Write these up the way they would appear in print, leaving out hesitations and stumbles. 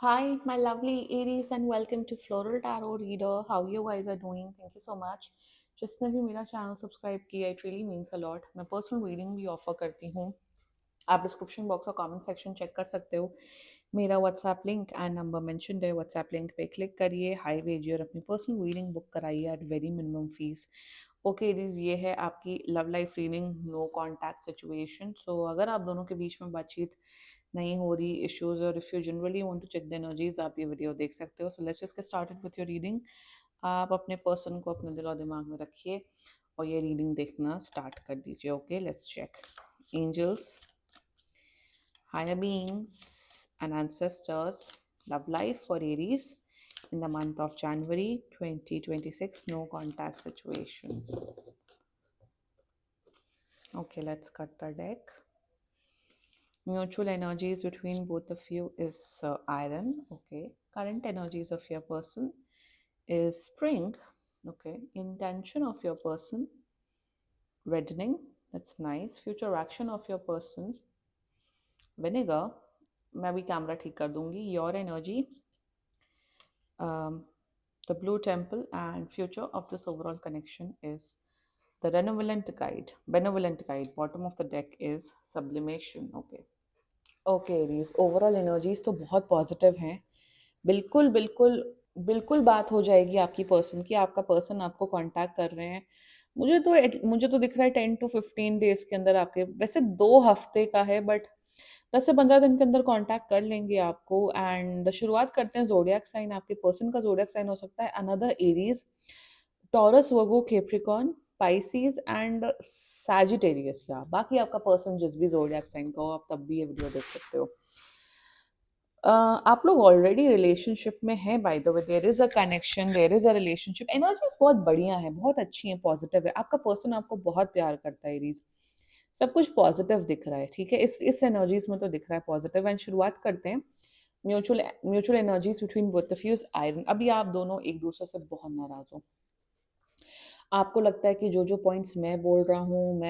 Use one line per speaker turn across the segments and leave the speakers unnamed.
Hi, my lovely Aries, and welcome to Floral Tarot Reader. How you guys are doing? Thank you so much. जिसने भी मेरा channel subscribe किया it really means a lot. मैं personal reading भी offer करती हूँ. आप description box और कमेंट सेक्शन चेक कर सकते हो. मेरा WhatsApp link and number mentioned है. व्हाट्सएप लिंक पे क्लिक करिए, हाई भेजिए और अपनी पर्सनल रीडिंग बुक कराइए at very minimum fees. Okay Aries, ये है आपकी love life reading, no contact situation. So अगर आप दोनों के बीच में बातचीत नहीं हो रही, इश्यूज, और if you generally want to check the energies, आप ये वीडियो देख सकते हो. So let's just get started with your reading. आप अपने पर्सन को अपने दिल और दिमाग में रखिए और ये रीडिंग देखना स्टार्ट कर दीजिए. Okay, let's check. Angels, higher beings, and ancestors, love life for Aries in the month of January 2026, no contact situation. Okay, let's cut the deck. Mutual energies between both of you is iron. Okay, current energies of your person is spring. Okay, intention of your person reddening, that's nice. Future action of your person vinegar. मैं भी camera ठीक कर दूंगी. Your energy, the blue temple, and future of this overall connection is the benevolent guide. Bottom of the deck is sublimation. Okay. Okay Aries, overall energies तो बहुत positive हैं. बिल्कुल बिल्कुल बिल्कुल बात हो जाएगी आपकी पर्सन की. आपका पर्सन आपको कांटेक्ट कर रहे हैं. मुझे तो दिख रहा है 10 to 15 डेज के अंदर. आपके वैसे 2 हफ्ते का है, बट 10 से 15 दिन के अंदर कांटेक्ट कर लेंगे आपको. एंड शुरुआत करते हैं जोडियाक साइन. आपके पर्सन का जोडियाक साइन हो सकता है another Aries, taurus, Virgo, Capricorn, Pisces and Sagittarius. या बाकी आपका पर्सन जिस भी जोडियाक साइन का हो, आप तब भी ये वीडियो देख सकते हो. आप लोग ऑलरेडी रिलेशनशिप में हैं. By the way, there is a connection, there is a relationship. Energies बहुत बढ़िया है, बहुत अच्छी है, पॉजिटिव है. आपका पर्सन आपको बहुत प्यार करता है एरीज. सब कुछ पॉजिटिव दिख रहा है. ठीक है, इस एनर्जीज में तो दिख रहा है पॉजिटिव. एंड शुरुआत करते हैं. Mutual energies between both of you is iron. अभी आप दोनों एक दूसरे से बहुत नाराज हो. आपको लगता है कि जो पॉइंट्स मैं बोल रहा हूँ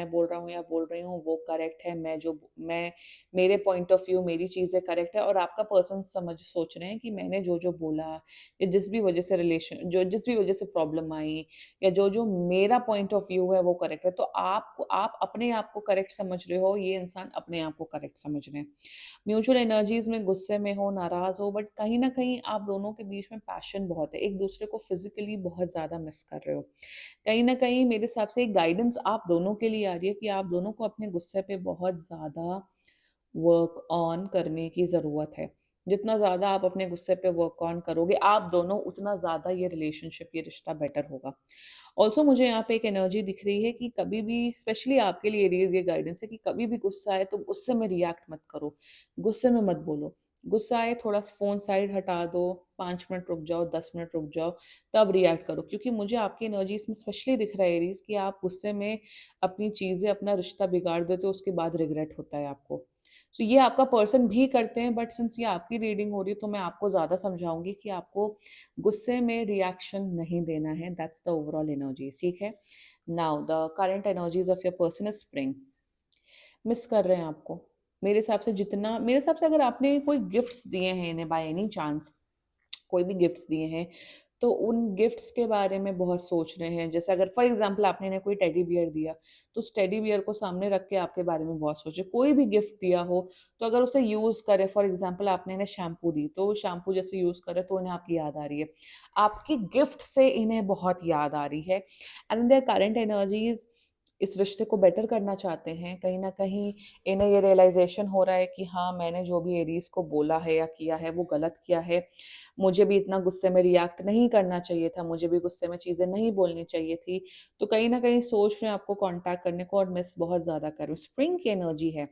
या बोल रही हूँ वो करेक्ट है. मैं मेरे पॉइंट ऑफ व्यू, मेरी चीज़ें करेक्ट है, और आपका पर्सन सोच रहे हैं कि मैंने जो बोला, या जिस भी वजह से प्रॉब्लम आई, या जो मेरा पॉइंट ऑफ व्यू है वो करेक्ट है. तो आप अपने आप को करेक्ट समझ रहे हो, ये इंसान अपने आप को करेक्ट समझ रहे हैं. म्यूचुअल एनर्जीज में गुस्से में हो, नाराज हो, बट कहीं ना कहीं आप दोनों के बीच में पैशन बहुत है. एक दूसरे को फिजिकली बहुत ज़्यादा मिस कर रहे हो. कहीं न कहीं मेरे हिसाब से एक गाइडेंस आप दोनों के लिए आ रही है कि आप दोनों को अपने गुस्से पे बहुत ज़्यादा वर्क ऑन करने की ज़रूरत है. जितना ज़्यादा आप अपने गुस्से पे वर्क ऑन करोगे, आप दोनों, उतना ज़्यादा ये रिलेशनशिप, ये रिश्ता बेटर होगा. ऑल्सो मुझे यहाँ पे एक एनर्जी दिख रही है कि कभी भी, स्पेशली आपके लिए एरीज़, ये गाइडेंस है कि कभी भी गुस्सा आए तो गुस्से में रिएक्ट मत करो, गुस्से में मत बोलो. गुस्सा आए, थोड़ा फ़ोन साइड हटा दो, 5 मिनट रुक जाओ, 10 मिनट रुक जाओ, तब रिएक्ट करो. क्योंकि मुझे आपकी एनर्जीज़ में स्पेशली दिख रहा है एरीज़ कि आप गुस्से में अपनी चीज़ें, अपना रिश्ता बिगाड़ देते हो, उसके बाद रिग्रेट होता है आपको. सो ये आपका पर्सन भी करते हैं, बट सिंस ये आपकी रीडिंग हो रही है तो मैं आपको ज़्यादा समझाऊंगी कि आपको गुस्से में रिएक्शन नहीं देना है. That's the overall energies. ठीक है. Now the current energies of your person is spring. Miss कर रहे हैं आपको. मेरे हिसाब से अगर आपने कोई गिफ्ट्स दिए हैं इन्हें, बाय एनी चांस कोई भी गिफ्ट्स दिए हैं, तो उन गिफ्ट्स के बारे में बहुत सोच रहे हैं. जैसे अगर फॉर एग्जांपल आपने इन्हें कोई टेडी बियर दिया, तो उस टेडी बियर को सामने रख के आपके बारे में बहुत सोचे. कोई भी गिफ्ट दिया हो, तो अगर उसे यूज़ करे, फॉर एग्जांपल आपने इन्हें शैम्पू दी, तो शैम्पू जैसे यूज़ करे तो इन्हें आपकी याद आ रही है. आपकी गिफ्ट से इन्हें बहुत याद आ रही है. एंड देयर करंट एनर्जीज इस रिश्ते को बेटर करना चाहते हैं. कहीं ना कहीं इन्हें ये रियलाइजेशन हो रहा है कि हाँ, मैंने जो भी एरीज को बोला है या किया है वो गलत किया है. मुझे भी इतना गुस्से में रिएक्ट नहीं करना चाहिए था, मुझे भी गुस्से में चीज़ें नहीं बोलनी चाहिए थी. तो कहीं न कहीं सोच रहे हैं आपको कॉन्टैक्ट करने को, और मिस बहुत ज़्यादा कर रहे हो. स्प्रिंग की एनर्जी है.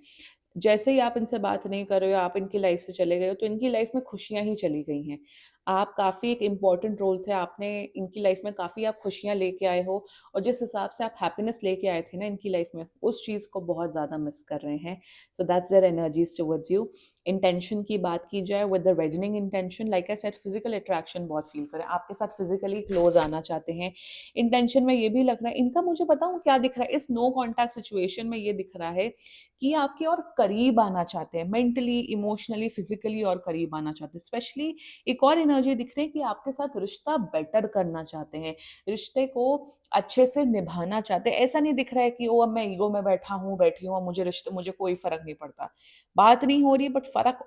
जैसे ही आप इनसे बात नहीं कर रहे हो, आप इनकी लाइफ से चले गए हो, तो इनकी लाइफ में खुशियाँ ही चली गई हैं. आप काफ़ी एक इम्पोर्टेंट रोल थे, आपने इनकी लाइफ में काफ़ी आप खुशियाँ लेके आए हो, और जिस हिसाब से आप हैप्पीनेस लेके आए थे ना इनकी लाइफ में, उस चीज़ को बहुत ज़्यादा मिस कर रहे हैं। So that's their energies towards you. Intention की बात की जाए, with the wedding intention, like I said, physical attraction बहुत फील करें, आपके साथ फिजिकली क्लोज आना चाहते हैं। इंटेंशन में ये भी लग रहा है, इनका मुझे बताऊं क्या दिख रहा है, इस नो कॉन्टैक्ट सिचुएशन में ये दिख रहा है कि आपके और करीब आना चाहते हैं, मेंटली, इमोशनली, फिजिकली और करीब आना चाहते हैं। स्पेशली एक और एनर्जी दिख रही है कि आपके साथ रिश्ता बेटर करना चाहते हैं, रिश्ते को अच्छे से निभाना चाहते हैं। ऐसा नहीं दिख रहा है कि ओ अब मैं ईगो में बैठा हूँ, बैठी हूँ, मुझे रिश्ते, मुझे कोई फर्क नहीं पड़ता, बात नहीं हो रही, बट फर्क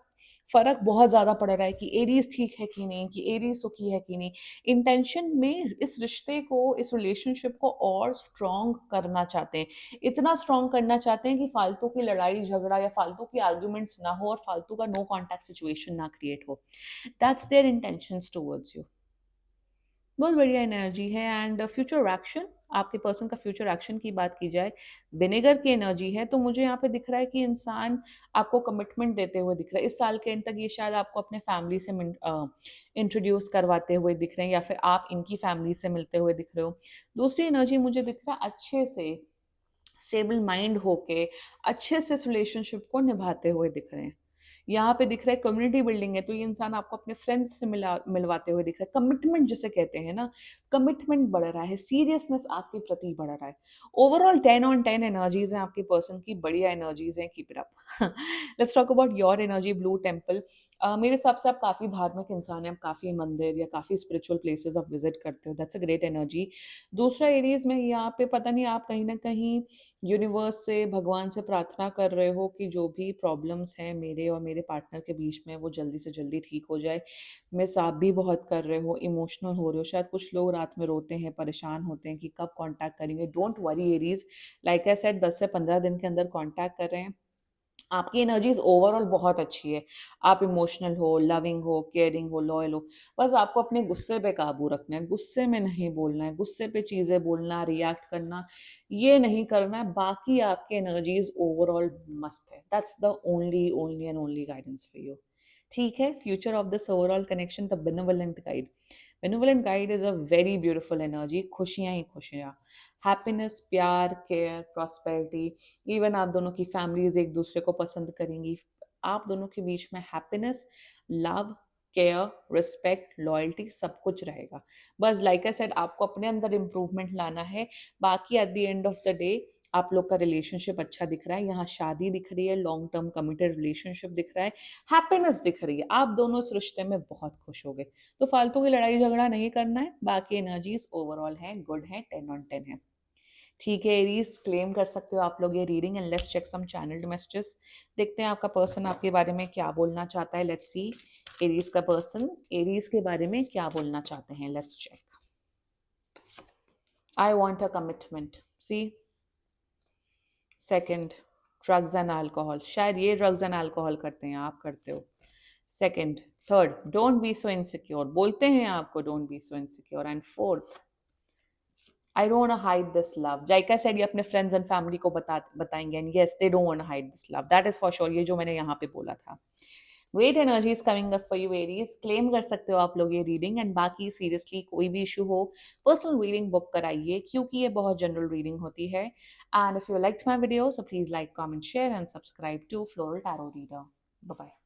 फर्क बहुत ज्यादा पड़ रहा है कि एरीज ठीक है कि नहीं, कि एरीज सुखी है कि नहीं। इंटेंशन में इस रिश्ते को, इस रिलेशनशिप को और स्ट्रॉन्ग करना चाहते हैं, इतना स्ट्रॉन्ग करना चाहते हैं कि फालतू की लड़ाई झगड़ा या फालतू की आर्ग्यूमेंट्स ना हो और फालतू का नो कॉन्टैक्ट सिचुएशन ना क्रिएट हो। That's their intentions towards you. बहुत बढ़िया एनर्जी है। एंड फ्यूचर एक्शन, आपके पर्सन का फ्यूचर एक्शन की बात की जाए, विनेगर की एनर्जी है, तो मुझे यहाँ पे दिख रहा है कि इंसान आपको कमिटमेंट देते हुए दिख रहा है। इस साल के एंड तक ये शायद आपको अपने फैमिली से इंट्रोड्यूस करवाते हुए दिख रहे हैं, या फिर आप इनकी फैमिली से मिलते हुए दिख रहे हो। दूसरी एनर्जी मुझे दिख रहा है अच्छे से स्टेबल माइंड होके अच्छे से इस रिलेशनशिप को निभाते हुए दिख रहे हैं। यहाँ पे दिख रहा है कम्युनिटी बिल्डिंग है, तो ये इंसान आपको अपने फ्रेंड्स से मिलवाते हुए दिख रहा है। कमिटमेंट जिसे कहते हैं ना, कमिटमेंट बढ़ रहा है, सीरियसनेस आपके प्रति बढ़ रहा है। ओवरऑल 10 on 10 एनर्जीज हैं आपके पर्सन की, बढ़िया एनर्जीज हैं, keep it up. Let's talk about your energy, blue temple. मेरे हिसाब से आप काफ़ी धार्मिक इंसान हैं, आप काफ़ी मंदिर या काफ़ी स्पिरिचुअल प्लेसेस आप विजिट करते हो, दैट्स अ ग्रेट एनर्जी। दूसरा एरीज में यहाँ पे पता नहीं, आप कहीं ना कहीं यूनिवर्स से, भगवान से प्रार्थना कर रहे हो कि जो भी प्रॉब्लम्स हैं मेरे और मेरे पार्टनर के बीच में, वो जल्दी से जल्दी ठीक हो जाए। मिस आप भी बहुत कर रहे हो, इमोशनल हो रहे हो, शायद कुछ लोग रात में रोते हैं, परेशान होते हैं कि कब कांटेक्ट करेंगे। Don't worry Aries, like I said, 10 से 15 दिन के अंदर कांटेक्ट कर रहे हैं। आपकी एनर्जीज ओवरऑल बहुत अच्छी है, आप इमोशनल हो, लविंग हो, केयरिंग हो, लॉयल हो। बस आपको अपने गुस्से पे काबू रखना है, गुस्से में नहीं बोलना है, गुस्से पे चीजें बोलना, रिएक्ट करना, ये नहीं करना है। बाकी आपकी एनर्जीज ओवरऑल मस्त है। That's the only only and only guidance for you. ठीक है, future of this overall connection, the benevolent guide. Benevolent guide is a very beautiful energy, खुशियां ही खुशियां, हैप्पीनेस, प्यार, केयर, प्रॉस्पेरिटी। इवन आप दोनों की फैमिलीज एक दूसरे को पसंद करेंगी, आप दोनों के बीच में happiness, love, care, respect, loyalty, सब कुछ रहेगा। बस लाइक आई सेड, आपको अपने अंदर इम्प्रूवमेंट लाना है। बाकी at the end of the day आप लोग का रिलेशनशिप अच्छा दिख रहा है, यहाँ शादी दिख रही है, लॉन्ग टर्म कमिटेड रिलेशनशिप दिख रहा है, हैप्पीनेस दिख रही है, आप दोनों इस रिश्ते में बहुत खुश हो गए। तो फालतू की लड़ाई झगड़ा नहीं करना है। बाकी एनर्जीज ओवरऑल हैं, गुड है, 10 on 10 है। ठीक है एरीज, क्लेम कर सकते हो आप लोग ये reading. And let's check some channelled messages, देखते हैं आपका पर्सन आपके बारे में क्या बोलना चाहता है। लेट्स सी एरीज का पर्सन एरीज के बारे में क्या बोलना चाहते हैं। Let's check. I want a commitment, see. Second, drugs and alcohol, शायद ये ड्रग्स एंड अल्कोहल करते हैं, आप करते हो। Second, third, don't be so insecure, बोलते हैं आपको don't be so insecure. And fourth, I don't want to hide this love. Jaika said ये अपने friends and family को बताएंगे, and yes, they don't want to hide this love. That is for sure. ये जो मैंने यहाँ पे बोला था। Great energy is coming up for you Aries. Claim कर सकते हो आप लोग ये reading, and बाकी seriously कोई भी issue हो, personal reading book कराइए, क्योंकि ये बहुत general reading होती है। And if you liked my video, so please like, comment, share, and subscribe to Floral Tarot Reader. Bye bye.